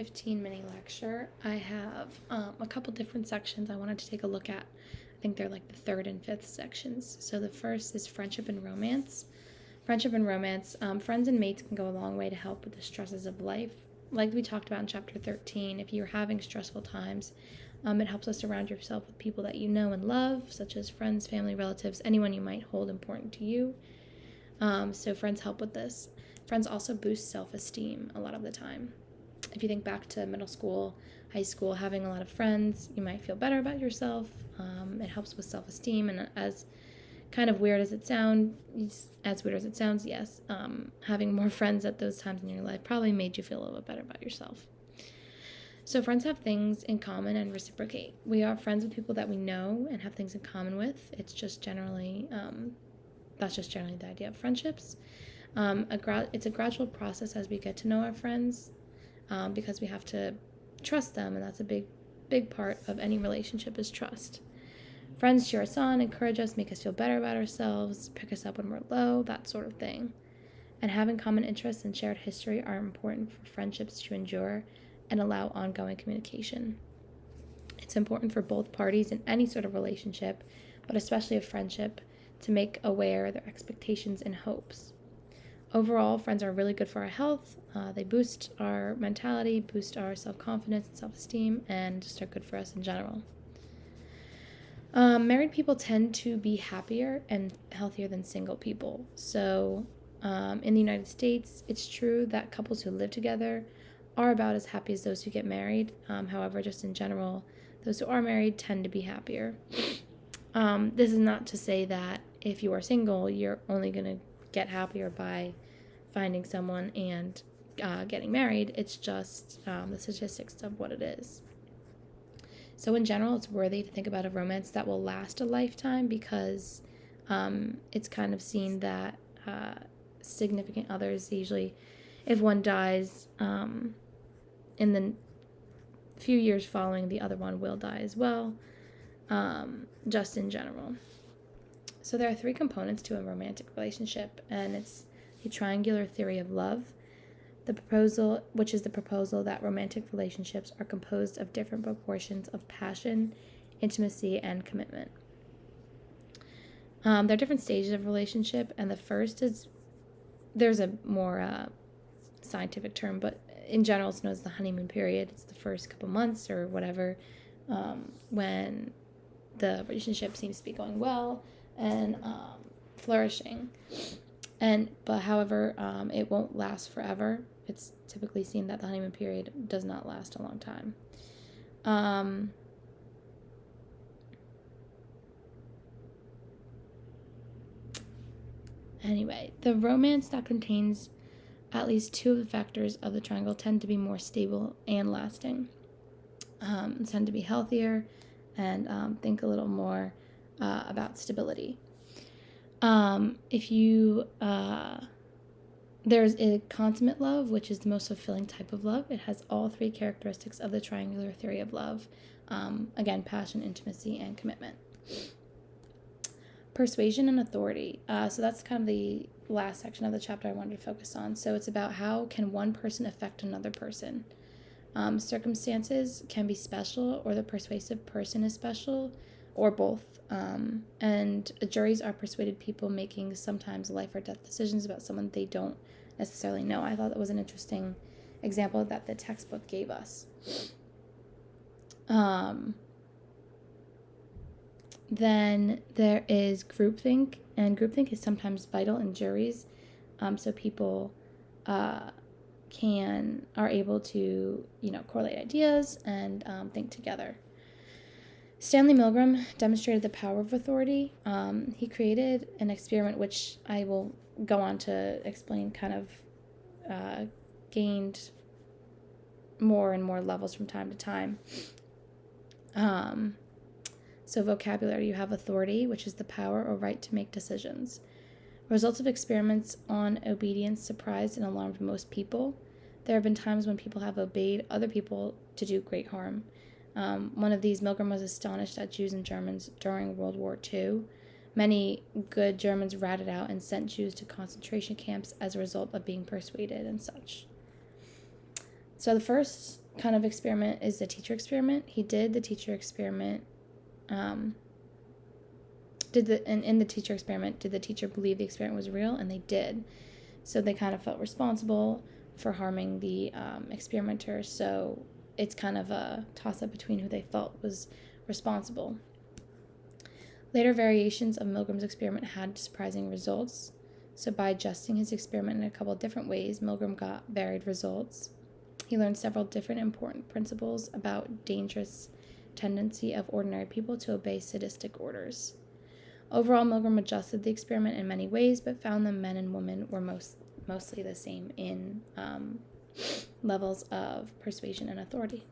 15 mini lecture. I have a couple different sections I wanted to take a look at. I think they're like the third and fifth sections. So the first is friendship and romance. Friendship and romance. Friends and mates can go a long way to help with the stresses of life. Like we talked about in chapter 13, if you're having stressful times, it helps us surround yourself with people that you know and love, such as friends, family, relatives, anyone you might hold important to you. So friends help with this. Friends also boost self-esteem a lot of the time. If you think back to middle school, high school, having a lot of friends, you might feel better about yourself. It helps with self-esteem, and as kind of weird as it sounds, yes, having more friends at those times in your life probably made you feel a little bit better about yourself. So friends have things in common and reciprocate. We are friends with people that we know and have things in common with. It's just generally, that's just generally the idea of friendships. It's a gradual process as we get to know our friends. Because we have to trust them, and that's a big part of any relationship is trust. Friends cheer us on, encourage us, make us feel better about ourselves, pick us up when we're low, that sort of thing. And having common interests and shared history are important for friendships to endure and allow ongoing communication. It's important for both parties in any sort of relationship, but especially a friendship, to make aware their expectations and hopes. Overall, friends are really good for our health. They boost our mentality, boost our self-confidence and self-esteem, and just are good for us in general. Married people tend to be happier and healthier than single people. So in the United States, it's true that couples who live together are about as happy as those who get married. However, just in general, those who are married tend to be happier. This is not to say that if you are single, you're only going to get happier by finding someone and getting married. It's just the statistics of what it is. So in general, it's worthy to think about a romance that will last a lifetime, because it's kind of seen that significant others, usually if one dies in the few years following, the other one will die as well, just in general. So there are three components to a romantic relationship, and it's the triangular theory of love, which is the proposal that romantic relationships are composed of different proportions of passion, intimacy, and commitment. There are different stages of relationship, and the first is, there's a more scientific term, but in general it's known as the honeymoon period. It's the first couple months or whatever, when the relationship seems to be going well and flourishing. But however, it won't last forever. It's typically seen that the honeymoon period does not last a long time. Anyway, the romance that contains at least two of the factors of the triangle tend to be more stable and lasting. Tend to be healthier and think a little more about stability. There's a consummate love, which is the most fulfilling type of love. It has all three characteristics of the triangular theory of love. Again, passion, intimacy, and commitment. Persuasion and authority. So that's kind of the last section of the chapter I wanted to focus on. So it's about how can one person affect another person. Circumstances can be special, or the persuasive person is special, or both. And juries are persuaded people making sometimes life or death decisions about someone they don't necessarily know. I thought that was an interesting example that the textbook gave us. Then there is groupthink, and groupthink is sometimes vital in juries. So people are able to, correlate ideas and think together. Stanley Milgram demonstrated the power of authority. He created an experiment which I will go on to explain, kind of gained more and more levels from time to time. So vocabulary, you have authority, which is the power or right to make decisions. Results of experiments on obedience surprised and alarmed most people. There have been times when people have obeyed other people to do great harm. One of these, Milgram was astonished at Jews and Germans during World War II. Many good Germans ratted out and sent Jews to concentration camps as a result of being persuaded and such. So the first kind of experiment is the teacher experiment. He did the teacher experiment. In the teacher experiment, did the teacher believe the experiment was real? And they did. So they kind of felt responsible for harming the experimenter. So it's kind of a toss-up between who they felt was responsible. Later variations of Milgram's experiment had surprising results. So by adjusting his experiment in a couple of different ways, Milgram got varied results. He learned several different important principles about dangerous tendency of ordinary people to obey sadistic orders. Overall, Milgram adjusted the experiment in many ways, but found that men and women were mostly the same in levels of persuasion and authority.